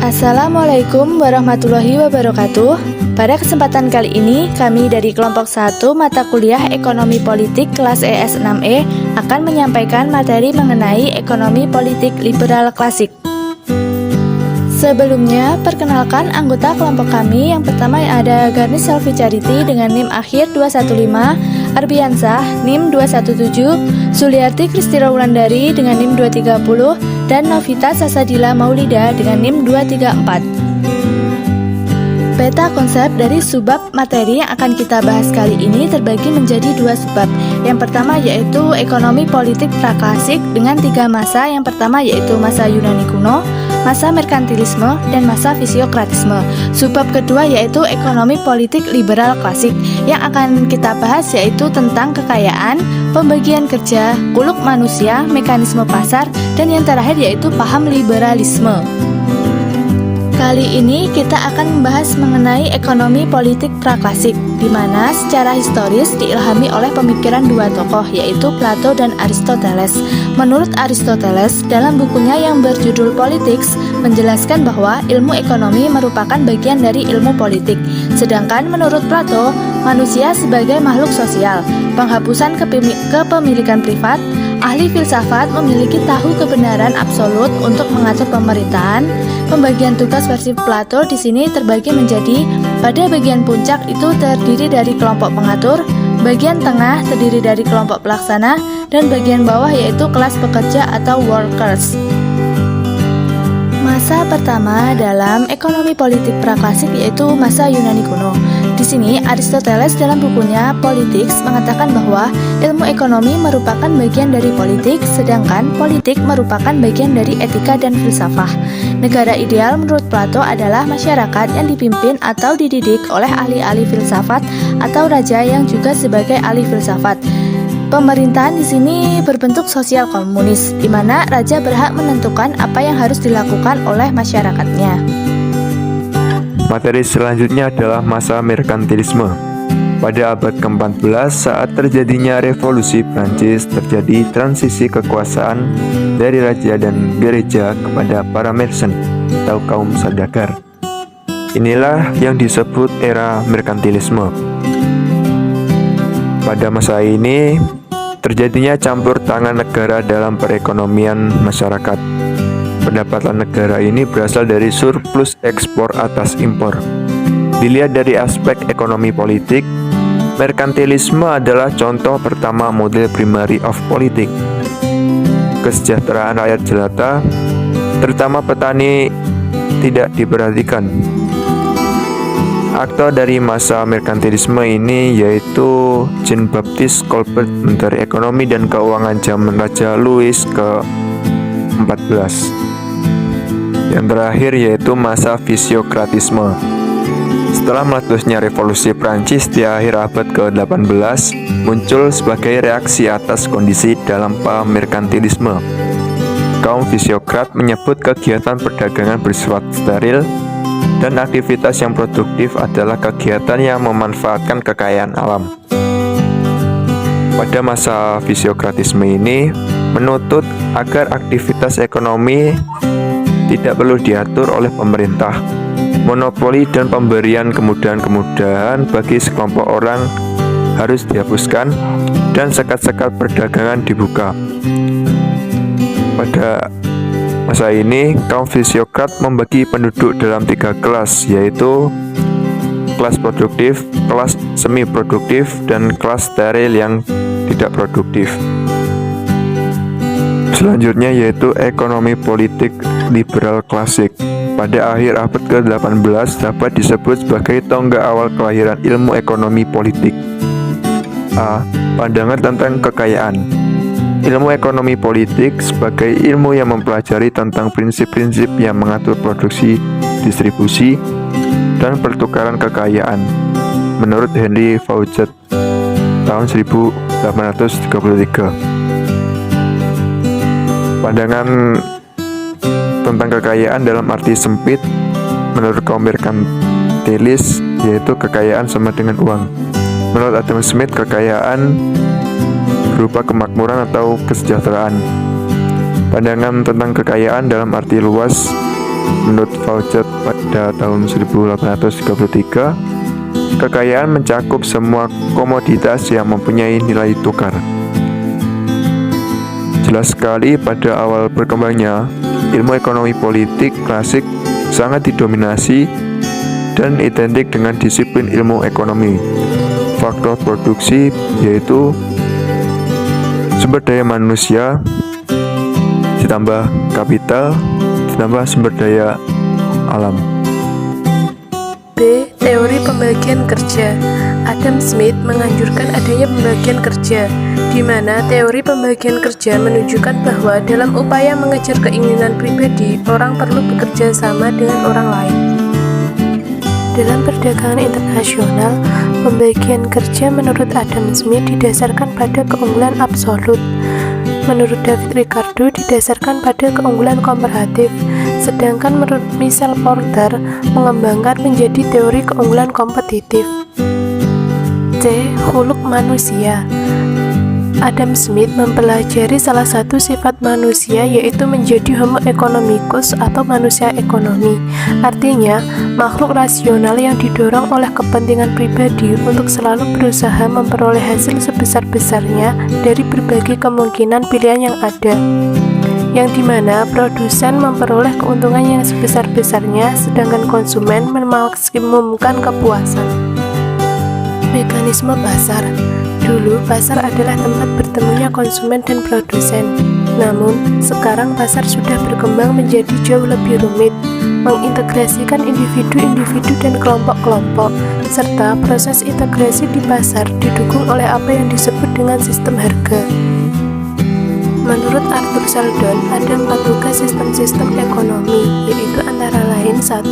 Assalamualaikum warahmatullahi wabarakatuh. Pada kesempatan kali ini, kami dari kelompok 1 mata kuliah Ekonomi Politik kelas ES 6E akan menyampaikan materi mengenai ekonomi politik liberal klasik. Sebelumnya, perkenalkan anggota kelompok kami. Yang pertama ada Garnis Selvi Charity dengan NIM akhir 215, Arbiansah NIM 217, Suliarti Kristira Wulandari dengan NIM 230, dan Novita Sasadila Maulida dengan NIM 234. Peta konsep dari subbab materi yang akan kita bahas kali ini terbagi menjadi 2 subbab. Yang pertama yaitu ekonomi politik praklasik dengan 3 masa. Yang pertama yaitu masa Yunani kuno, masa merkantilisme, dan masa fisiokratisme. Subbab kedua yaitu ekonomi politik liberal klasik. Yang akan kita bahas yaitu tentang kekayaan, pembagian kerja, kuluk manusia, mekanisme pasar, dan yang terakhir yaitu paham liberalisme. Kali ini kita akan membahas mengenai ekonomi politik praklasik, di mana secara historis diilhami oleh pemikiran 2 tokoh, yaitu Plato dan Aristoteles. Menurut Aristoteles, dalam bukunya yang berjudul Politics, menjelaskan bahwa ilmu ekonomi merupakan bagian dari ilmu politik. Sedangkan menurut Plato, manusia sebagai makhluk sosial, penghapusan kepemilikan privat, ahli filsafat memiliki tahu kebenaran absolut untuk mengatur pemerintahan. Pembagian tugas versi Plato di sini terbagi menjadi pada bagian puncak itu terdiri dari kelompok pengatur, bagian tengah terdiri dari kelompok pelaksana, dan bagian bawah yaitu kelas pekerja atau workers. Masa pertama dalam ekonomi politik praklasik yaitu masa Yunani kuno. Di sini Aristoteles dalam bukunya Politics mengatakan bahwa ilmu ekonomi merupakan bagian dari politik, sedangkan politik merupakan bagian dari etika dan filsafah. Negara ideal menurut Plato adalah masyarakat yang dipimpin atau dididik oleh ahli-ahli filsafat atau raja yang juga sebagai ahli filsafat. Pemerintahan di sini berbentuk sosial komunis, di mana raja berhak menentukan apa yang harus dilakukan oleh masyarakatnya. Materi selanjutnya adalah masa merkantilisme. Pada abad ke-14, saat terjadinya revolusi Prancis, terjadi transisi kekuasaan dari raja dan gereja kepada para merchant atau kaum saudagar. Inilah yang disebut era merkantilisme. Pada masa ini, terjadinya campur tangan negara dalam perekonomian masyarakat. Pendapatan negara ini berasal dari surplus ekspor atas impor. Dilihat dari aspek ekonomi politik, merkantilisme adalah contoh pertama model primary of politik. Kesejahteraan rakyat jelata, terutama petani, tidak diperhatikan. Aktor dari masa merkantilisme ini yaitu Jean-Baptiste Colbert, Menteri Ekonomi dan Keuangan zaman Raja Louis ke-14. Yang terakhir yaitu masa fisiokratisme. Setelah meletusnya revolusi Prancis di akhir abad ke-18, muncul sebagai reaksi atas kondisi dalam paham merkantilisme. Kaum fisiokrat menyebut kegiatan perdagangan bersifat steril dan aktivitas yang produktif adalah kegiatan yang memanfaatkan kekayaan alam. Pada masa fisiokratisme ini menuntut agar aktivitas ekonomi tidak perlu diatur oleh pemerintah. Monopoli dan pemberian kemudahan-kemudahan bagi sekelompok orang harus dihapuskan dan sekat-sekat perdagangan dibuka. Pada masa ini, kaum fisiokrat membagi penduduk dalam 3 kelas, yaitu kelas produktif, kelas semi-produktif, dan kelas steril yang tidak produktif. Selanjutnya yaitu ekonomi politik liberal klasik. Pada akhir abad ke-18 dapat disebut sebagai tonggak awal kelahiran ilmu ekonomi politik. A. Pandangan tentang kekayaan. Ilmu ekonomi politik sebagai ilmu yang mempelajari tentang prinsip-prinsip yang mengatur produksi, distribusi, dan pertukaran kekayaan. Menurut Henry Faucett tahun 1833. Pandangan tentang kekayaan dalam arti sempit menurut kaum merkantilis yaitu kekayaan sama dengan uang. Menurut Adam Smith, kekayaan berupa kemakmuran atau kesejahteraan. Pandangan tentang kekayaan dalam arti luas Menurut Faucett pada tahun 1833, kekayaan mencakup semua komoditas yang mempunyai nilai tukar. Jelas sekali pada awal berkembangnya, ilmu ekonomi politik klasik sangat didominasi dan identik dengan disiplin ilmu ekonomi. Faktor produksi yaitu sumber daya manusia ditambah kapital ditambah sumber daya alam. B. Teori pembagian kerja. Adam Smith menganjurkan adanya pembagian kerja, di mana teori pembagian kerja menunjukkan bahwa dalam upaya mengejar keinginan pribadi, orang perlu bekerja sama dengan orang lain. Dalam perdagangan internasional, pembagian kerja menurut Adam Smith didasarkan pada keunggulan absolut. Menurut David Ricardo didasarkan pada keunggulan komparatif, sedangkan menurut Michael Porter mengembangkan menjadi teori keunggulan kompetitif. C. Khuluq manusia. Adam Smith mempelajari salah satu sifat manusia, yaitu menjadi homo economicus atau manusia ekonomi. Artinya, makhluk rasional yang didorong oleh kepentingan pribadi untuk selalu berusaha memperoleh hasil sebesar-besarnya dari berbagai kemungkinan pilihan yang ada, yang dimana produsen memperoleh keuntungan yang sebesar-besarnya, sedangkan konsumen memaksimumkan kepuasan. Mekanisme pasar. Dulu, pasar adalah tempat bertemunya konsumen dan produsen. Namun, sekarang pasar sudah berkembang menjadi jauh lebih rumit, mengintegrasikan individu-individu dan kelompok-kelompok, serta proses integrasi di pasar didukung oleh apa yang disebut dengan sistem harga. Menurut Arthur Sheldon, ada 4 tugas sistem-sistem ekonomi, yaitu antara lain 1.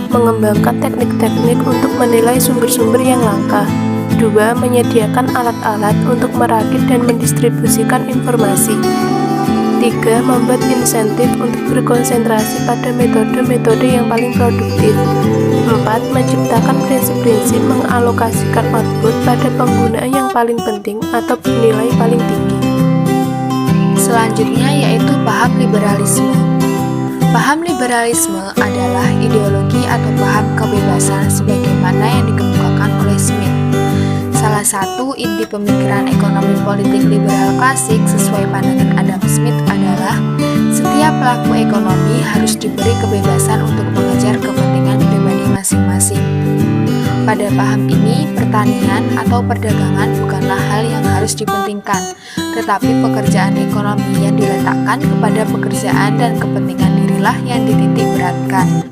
Mengembangkan teknik-teknik untuk menilai sumber-sumber yang langka. 2. Menyediakan alat-alat untuk merakit dan mendistribusikan informasi. 3. Membuat insentif untuk berkonsentrasi pada metode-metode yang paling produktif. 4. Menciptakan prinsip-prinsip mengalokasikan output pada penggunaan yang paling penting atau bernilai paling tinggi. Selanjutnya yaitu paham liberalisme. Paham liberalisme adalah ideologi atau paham kebebasan sebagaimana yang dikemukakan oleh Smith. Salah satu inti pemikiran ekonomi politik liberal klasik sesuai pandangan Adam Smith adalah setiap pelaku ekonomi harus diberi kebebasan untuk mengejar kepentingan pribadi masing-masing. Pada paham ini, pertanian atau perdagangan bukanlah hal yang harus dipentingkan, tetapi pekerjaan ekonomi yang diletakkan kepada pekerjaan dan kepentingan dirilah yang dititik beratkan.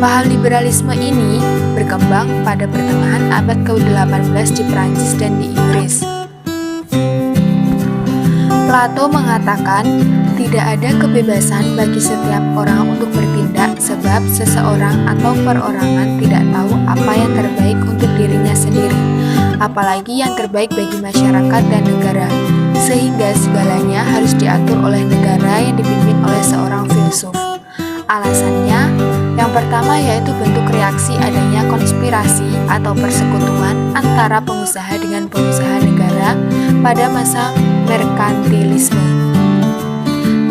Paham liberalisme ini berkembang pada pertengahan abad ke-18 di Prancis dan di Inggris. Plato mengatakan, tidak ada kebebasan bagi setiap orang untuk bertindak sebab seseorang atau perorangan tidak tahu apa yang terbaik untuk dirinya sendiri, apalagi yang terbaik bagi masyarakat dan negara, sehingga segalanya harus diatur oleh negara yang dipimpin oleh seorang filsuf. Alasannya, yang pertama yaitu bentuk reaksi adanya konspirasi atau persekutuan antara pengusaha dengan pengusaha negara pada masa merkantilisme.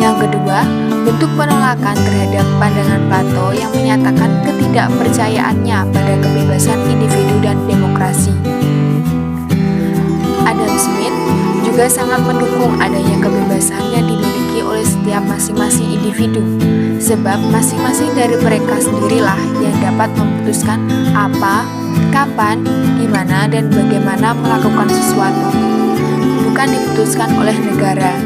Yang kedua, bentuk penolakan terhadap pandangan Plato yang menyatakan ketidakpercayaannya pada kebebasan individu dan demokrasi. Adam Smith juga sangat mendukung adanya kebebasan yang dimiliki oleh setiap masing-masing individu, sebab masing-masing dari mereka sendirilah yang dapat memutuskan apa, kapan, di mana, dan bagaimana melakukan sesuatu, bukan diputuskan oleh negara.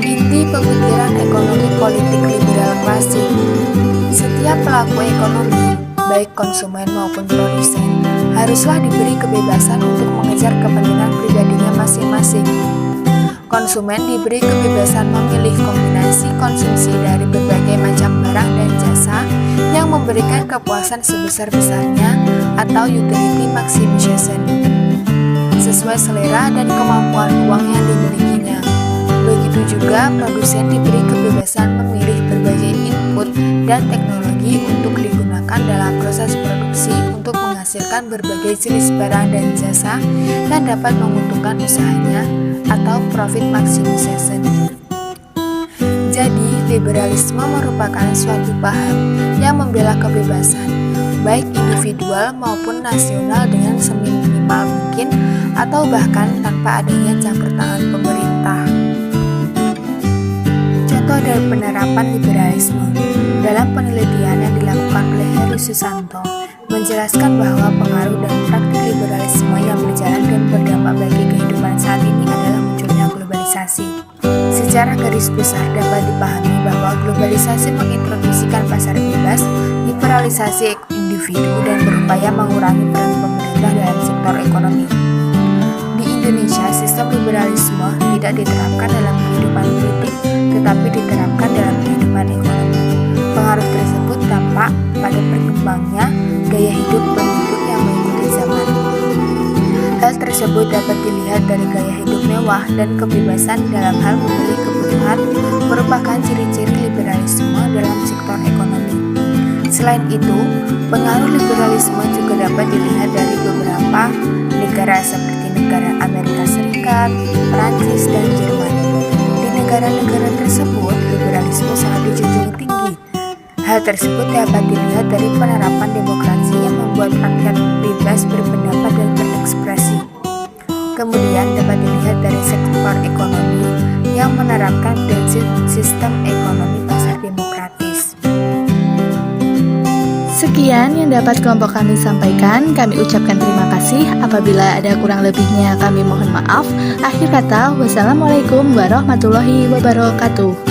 Inti pemikiran ekonomi politik liberal klasik. Setiap pelaku ekonomi, baik konsumen maupun produsen, haruslah diberi kebebasan untuk mengejar kepentingan pribadinya masing-masing. Konsumen diberi kebebasan memilih kombinasi konsumsi dari berbagai macam barang dan jasa yang memberikan kepuasan sebesar-besarnya atau utility maximization, sesuai selera dan kemampuan uang yang dimilikinya. Begitu juga produsen diberi kebebasan memilih berbagai input dan teknologi untuk digunakan dalam proses produksi untuk menghasilkan berbagai jenis barang dan jasa yang dapat menguntungkan usahanya atau profit maximization. Jadi, Liberalisme merupakan suatu paham yang membela kebebasan, baik individual maupun nasional dengan seminimal mungkin atau bahkan tanpa adanya campur tangan pemerintah. Contoh dari penerapan liberalisme dalam penelitian yang dilakukan oleh Heru Susanto menjelaskan bahwa pengaruh dan praktik liberalisme yang berjalan dan berdampak bagi kehidupan saat ini adalah munculnya globalisasi. Secara garis besar dapat dipahami bahwa globalisasi mengintroduksikan pasar bebas, liberalisasi individu, dan berupaya mengurangi peran pemerintah dalam sektor ekonomi. Di Indonesia, sistem liberalisme tidak diterapkan dalam kehidupan politik, tetapi diterapkan dalam kehidupan ekonomi. Pengaruh tersebut tampak pada berkembangnya gaya hidup penduduk yang mengikuti zaman. Hal tersebut dapat dilihat dari gaya hidup mewah dan kebebasan dalam hal memilih kebutuhan merupakan ciri-ciri liberalisme dalam sektor ekonomi. Selain itu, pengaruh liberalisme juga dapat dilihat dari beberapa negara seperti negara Amerika Serikat, Perancis, dan Jerman. Di negara-negara tersebut, liberalisme sangat dijunjung tinggi. Hal tersebut dapat dilihat dari penerapan demokrasi yang membuat rakyat bebas berpendapat dan berekspresi. Kemudian dapat dilihat dari sektor ekonomi yang menerapkan prinsip sistem ekonomi pasar demokratis. Sekian yang dapat kelompok kami sampaikan. Kami ucapkan terima kasih. Apabila ada kurang lebihnya kami mohon maaf. Akhir kata, wassalamualaikum warahmatullahi wabarakatuh.